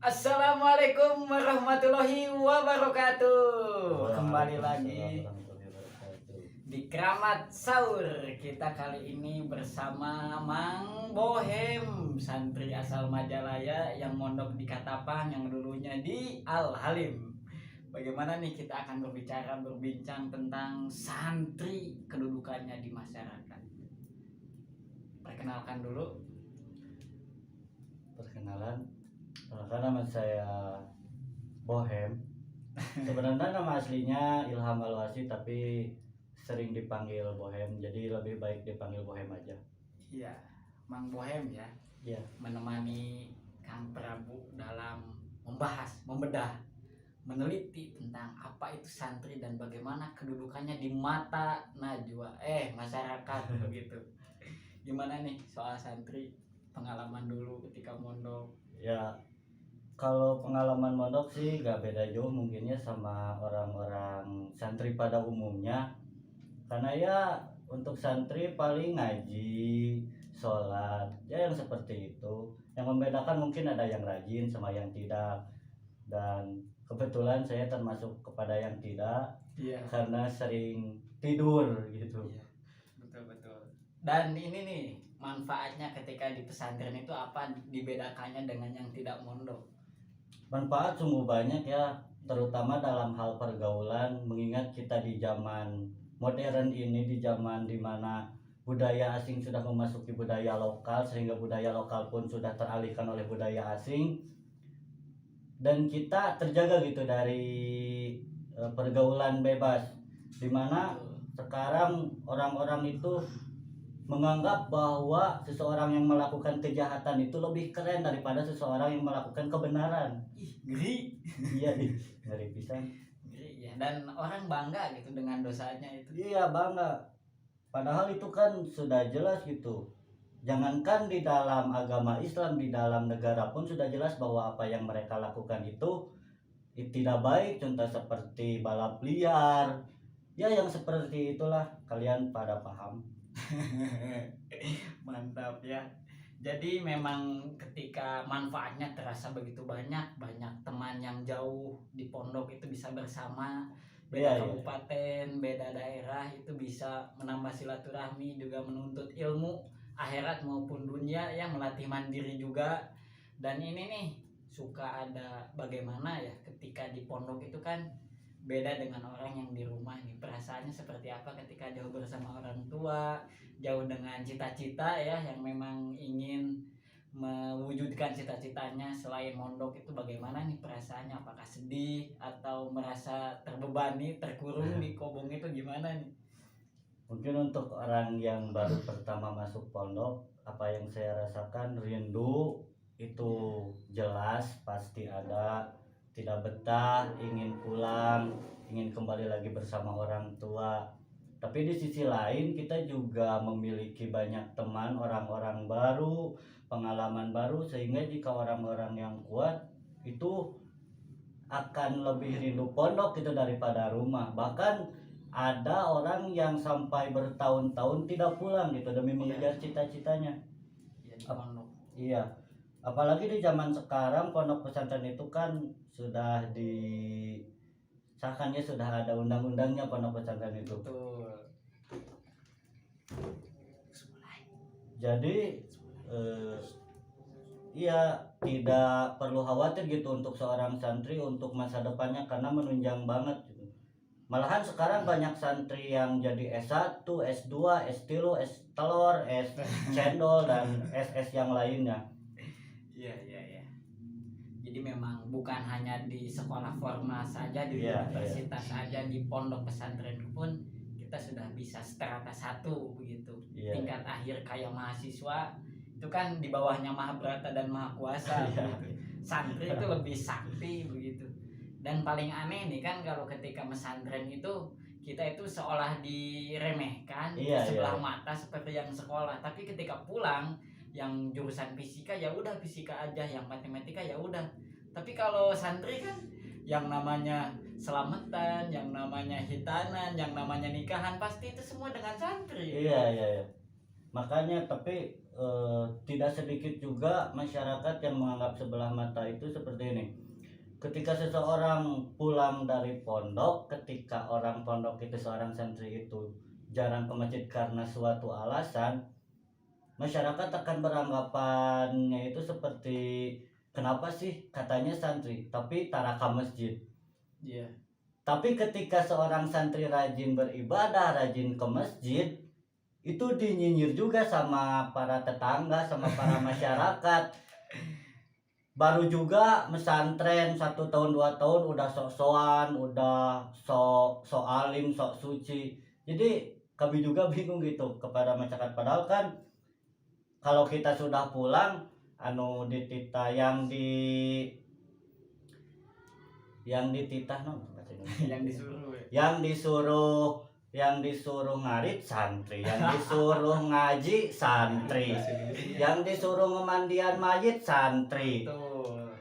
Assalamualaikum warahmatullahi wabarakatuh. Kembali lagi di Keramat Sahur. Kita kali ini bersama Mang Bohem, santri asal Majalaya yang mondok di Katapang, yang dulunya di Al Halim. Bagaimana nih kita akan berbincang tentang santri, kedudukannya di masyarakat. Perkenalkan dulu. Perkenalan nama saya Bohem. Sebenarnya nama aslinya Ilham Alwasi, tapi sering dipanggil Bohem, jadi lebih baik dipanggil Bohem aja. Iya, Mang Bohem ya. Iya. Menemani Kang Prabu dalam membahas, membedah, meneliti tentang apa itu santri dan bagaimana kedudukannya di mata najwa masyarakat begitu. Gimana nih soal santri, pengalaman dulu ketika mondok? Ya, kalau pengalaman mondok sih gak beda jauh mungkinnya sama orang-orang santri pada umumnya, karena ya untuk santri paling ngaji, sholat, ya yang seperti itu. Yang membedakan mungkin ada yang rajin sama yang tidak, dan kebetulan saya termasuk kepada yang tidak. Iya. Karena sering tidur gitu. Iya, betul. Dan ini nih, manfaatnya ketika di pesantren itu apa dibedakannya dengan yang tidak mondok? Manfaat sungguh banyak ya, terutama dalam hal pergaulan, mengingat kita di zaman modern ini, di zaman dimana budaya asing sudah memasuki budaya lokal, sehingga budaya lokal pun sudah teralihkan oleh budaya asing, dan kita terjaga gitu dari pergaulan bebas, dimana sekarang orang-orang itu menganggap bahwa seseorang yang melakukan kejahatan itu lebih keren daripada seseorang yang melakukan kebenaran. Ngeri. Iya, ngeri pisan. Ngeri ya, dan orang bangga gitu dengan dosanya itu. Iya, bangga. Padahal itu kan sudah jelas gitu. Jangankan di dalam agama Islam, di dalam negara pun sudah jelas bahwa apa yang mereka lakukan itu tidak baik. Contoh seperti balap liar. Ya, yang seperti itulah, kalian pada paham. Mantap ya. Jadi memang ketika manfaatnya terasa begitu banyak teman yang jauh di pondok itu bisa bersama, beda kabupaten, beda daerah, itu bisa menambah silaturahmi, juga menuntut ilmu akhirat maupun dunia, yang melatih mandiri juga. Dan ini nih suka ada bagaimana ya ketika di pondok itu kan beda dengan orang yang di rumah nih. Perasaannya seperti apa ketika jauh bersama orang tua, jauh dengan cita-cita ya, yang memang ingin mewujudkan cita-citanya selain mondok, itu bagaimana nih perasaannya? Apakah sedih atau merasa terbebani, terkurung di kobong itu, gimana nih? Mungkin untuk orang yang baru pertama masuk pondok, apa yang saya rasakan, rindu itu jelas pasti ada, tidak betah, ingin pulang, ingin kembali lagi bersama orang tua. Tapi di sisi lain kita juga memiliki banyak teman, orang-orang baru, pengalaman baru, sehingga jika orang-orang yang kuat itu akan lebih rindu pondok itu daripada rumah. Bahkan ada orang yang sampai bertahun-tahun tidak pulang gitu demi mengejar cita-citanya. Iya. Apalagi di zaman sekarang pondok pesantren itu kan sudah disahkannya, sudah ada undang-undangnya pondok pesantren itu. Betul. Jadi iya, tidak perlu khawatir gitu untuk seorang santri untuk masa depannya, karena menunjang banget gitu. Malahan sekarang banyak santri yang jadi S1, S2, S3, S telur, S cendol, dan SS yang lainnya. Iya. Jadi memang bukan hanya di sekolah formal saja, di universitas saja, di pondok pesantren pun kita sudah bisa strata 1 begitu. Tingkat akhir kayak mahasiswa itu kan di bawahnya Mahabrata dan Maha Kuasa. Santri itu lebih sakti begitu. Dan paling aneh nih kan, kalau ketika pesantren itu kita itu seolah diremehkan, sebelah mata seperti yang sekolah. Tapi ketika pulang, yang jurusan fisika ya udah fisika aja, yang matematika ya udah. Tapi kalau santri kan yang namanya selamatan, yang namanya hitanan, yang namanya nikahan, pasti itu semua dengan santri. Iya. Makanya tapi tidak sedikit juga masyarakat yang menganggap sebelah mata itu seperti ini. Ketika seseorang pulang dari pondok, ketika orang pondok itu seorang santri itu jarang ke masjid karena suatu alasan, masyarakat akan beranggapannya itu seperti kenapa sih katanya santri tapi tara ke masjid. Iya. Tapi ketika seorang santri rajin beribadah, rajin ke masjid, itu dinyinyir juga sama para tetangga, sama para masyarakat. Baru juga mesantren 1 tahun 2 tahun udah sok-sokan, udah sok alim, sok suci. Jadi kami juga bingung gitu kepada masyarakat, padahal kan kalau kita sudah pulang anu dititah yang dititah no bahasa Indonesia. Yang disuruh ya. yang disuruh ngarit santri, yang disuruh ngaji santri, yang disuruh memandian mayit santri. Betul.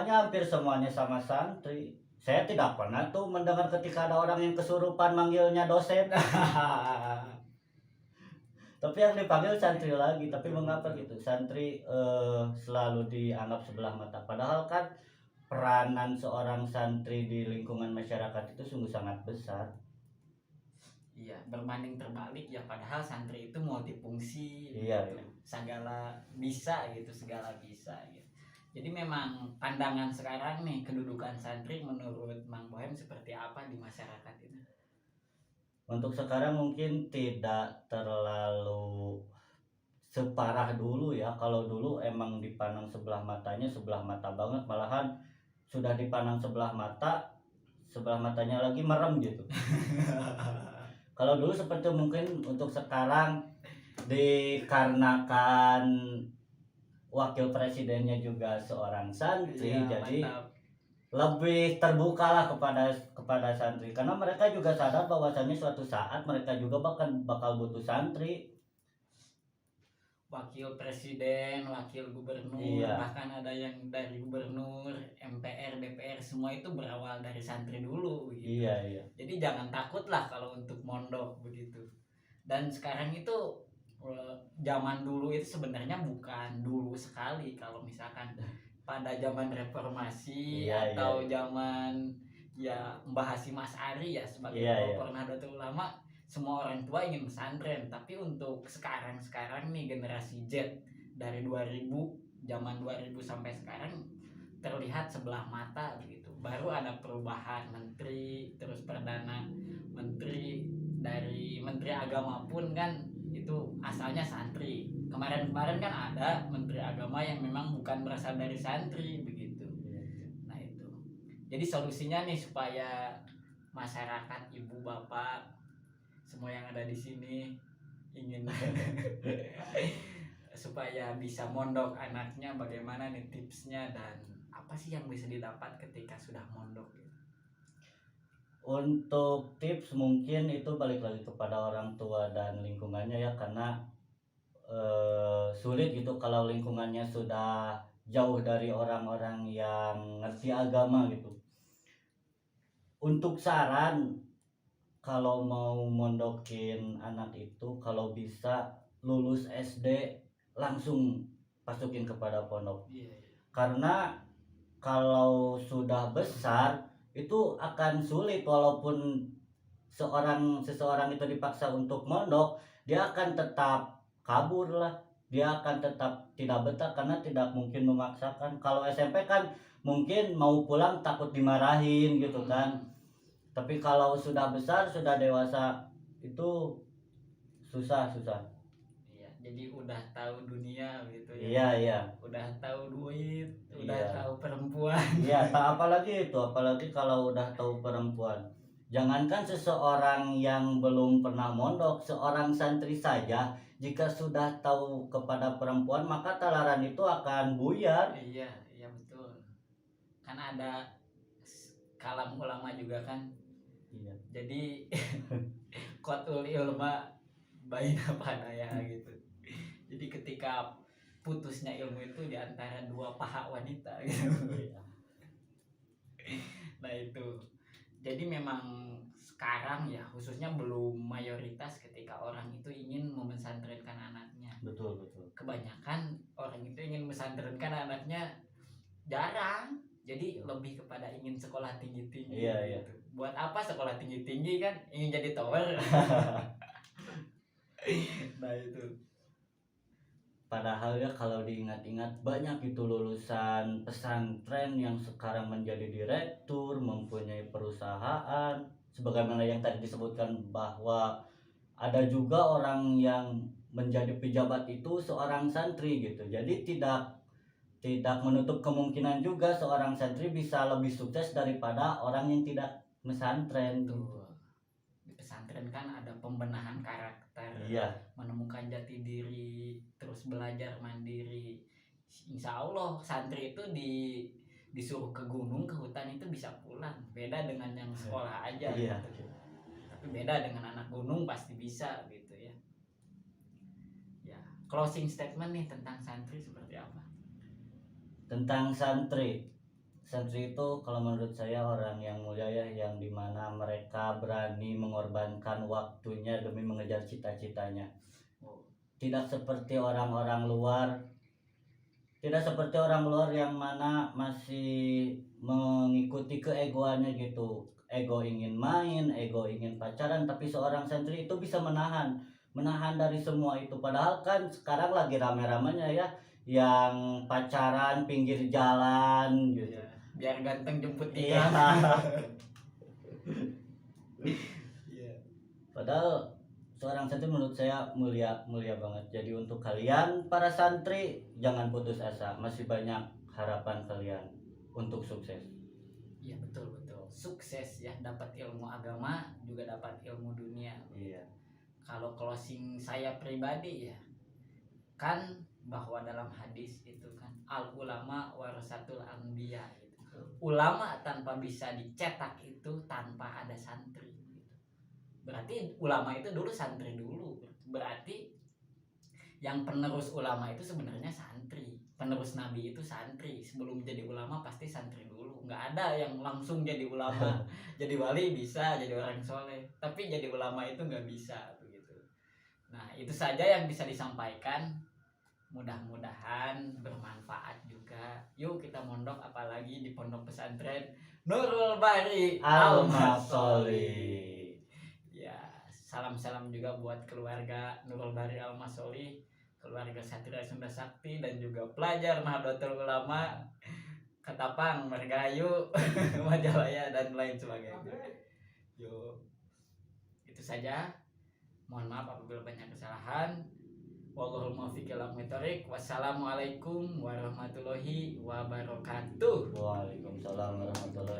Hampir semuanya sama santri. Saya tidak pernah tuh mendengar ketika ada orang yang kesurupan manggilnya dosen. Tapi yang dipanggil santri lagi. Tapi mengapa gitu? Santri selalu dianggap sebelah mata. Padahal kan peranan seorang santri di lingkungan masyarakat itu sungguh sangat besar. Iya, berbanding terbalik ya, padahal santri itu multifungsi. Iya, gitu. iya. Segala bisa gitu, segala bisa gitu. Jadi memang pandangan sekarang nih kedudukan santri menurut Mang Bohem seperti apa di masyarakat ini? Untuk sekarang mungkin tidak terlalu separah dulu ya. Kalau dulu emang dipandang sebelah matanya sebelah mata banget, malahan sudah dipandang sebelah matanya lagi merem gitu. Kalau dulu seperti mungkin untuk sekarang dikarenakan wakil presidennya juga seorang santri, Ya, jadi mantap. lebih terbukalah kepada santri, karena mereka juga sadar bahwasanya suatu saat mereka juga bakal butuh santri. Wakil presiden, wakil gubernur, Iya. bahkan ada yang dari gubernur, MPR, DPR, semua itu berawal dari santri dulu begitu. Iya. Jadi jangan takut lah kalau untuk mondok begitu. Dan sekarang itu zaman dulu itu sebenarnya bukan dulu sekali, kalau misalkan pada zaman reformasi atau zaman ya Mbah Hasyim Asy'ari ya sebagai pelopor Nahdlatul Ulama, semua orang tua ingin pesantren. Tapi untuk sekarang nih generasi Z dari 2000, zaman 2000 sampai sekarang terlihat sebelah mata begitu. Baru ada perubahan menteri, terus perdana menteri, dari menteri agama pun kan itu asalnya santri. Kemarin kan ada menteri agama yang memang bukan berasal dari santri begitu. Nah itu. Jadi solusinya nih supaya masyarakat, ibu bapak, semua yang ada di sini ingin supaya bisa mondok anaknya, bagaimana nih tipsnya dan apa sih yang bisa didapat ketika sudah mondok? Untuk tips mungkin itu balik lagi kepada orang tua dan lingkungannya ya, karena sulit gitu kalau lingkungannya sudah jauh dari orang-orang yang ngerti agama gitu. Untuk saran, kalau mau mondokin anak itu kalau bisa lulus SD langsung masukin kepada pondok. Karena kalau sudah besar itu akan sulit, walaupun seseorang itu dipaksa untuk mondok, dia akan tetap kabur lah, dia akan tetap tidak betah karena tidak mungkin memaksakan. Kalau SMP kan mungkin mau pulang takut dimarahin gitu kan. Tapi kalau sudah besar, sudah dewasa itu susah. Iya, jadi udah tahu dunia gitu ya. Iya. Udah tahu duit, udah tahu perempuan. Iya, apalagi kalau udah tahu perempuan. Jangankan seseorang yang belum pernah mondok, seorang santri saja jika sudah tahu kepada perempuan maka talaran itu akan buyar. Iya betul. Kan ada kalam ulama juga kan. Iya. Jadi qatul ilma baina panaya gitu. Jadi ketika putusnya ilmu itu di antara dua paha wanita gitu. Nah itu. Jadi memang sekarang ya khususnya belum mayoritas ketika orang itu ingin memesantrenkan anaknya. Betul. Kebanyakan orang itu ingin mesantrenkan anaknya jarang. Jadi lebih kepada ingin sekolah tinggi-tinggi. Iya. Gitu. Buat apa sekolah tinggi-tinggi kan? Ingin jadi tower. Nah itu. Padahal ya kalau diingat-ingat banyak itu lulusan pesantren yang sekarang menjadi direktur, mempunyai perusahaan, sebagaimana yang tadi disebutkan bahwa ada juga orang yang menjadi pejabat itu seorang santri gitu. Jadi tidak menutup kemungkinan juga seorang santri bisa lebih sukses daripada orang yang tidak pesantren gitu. Di pesantren kan ada pembenahan karakter, Iya. menemukan jati diri, terus belajar mandiri. Insya Allah santri itu disuruh ke gunung, ke hutan itu bisa pulang. Beda dengan yang sekolah aja. Iya. Gitu. Tapi beda dengan anak gunung pasti bisa gitu ya. Ya, closing statement nih tentang santri seperti apa? Tentang santri itu kalau menurut saya orang yang mulia ya, yang dimana mereka berani mengorbankan waktunya demi mengejar cita-citanya. Tidak seperti orang-orang luar, yang mana masih mengikuti keegoannya gitu, ego ingin main, ego ingin pacaran. Tapi seorang santri itu bisa menahan dari semua itu. Padahal kan sekarang lagi rame-ramenya ya yang pacaran pinggir jalan gitu. Biar ganteng jemput Iya. Iya. Padahal seorang santri menurut saya mulia banget. Jadi untuk kalian para santri jangan putus asa, masih banyak harapan kalian untuk sukses. Iya betul. Sukses ya, dapat ilmu agama juga dapat ilmu dunia. Iya. Kalau closing saya pribadi ya, kan bahwa dalam hadis itu kan al ulama warasatul anbiya gitu. Ulama tanpa bisa dicetak itu tanpa ada santri gitu. Berarti ulama itu dulu santri dulu. Berarti yang penerus ulama itu sebenarnya santri. Penerus nabi itu santri. Sebelum jadi ulama pasti santri dulu. Nggak ada yang langsung jadi ulama. Jadi wali bisa, jadi orang soleh. Tapi jadi ulama itu nggak bisa begitu. Nah itu saja yang bisa disampaikan. Mudah-mudahan bermanfaat juga. Yuk kita mondok, apalagi di pondok pesantren Nurul Bari Al-Masoli. Ya, salam-salam juga buat keluarga Nurul Bari Al-Masoli, keluarga Satria Sunda Sakti, dan juga pelajar Nahdlatul Ulama Ketapang, Margahayu, Majalaya, dan lain sebagainya. Yuk, itu saja. Mohon maaf apabila banyak kesalahan. Wallahul muwaffiq ila aqwamit thoriq. Wassalamualaikum warahmatullahi wabarakatuh. Waalaikumsalam warahmatullahi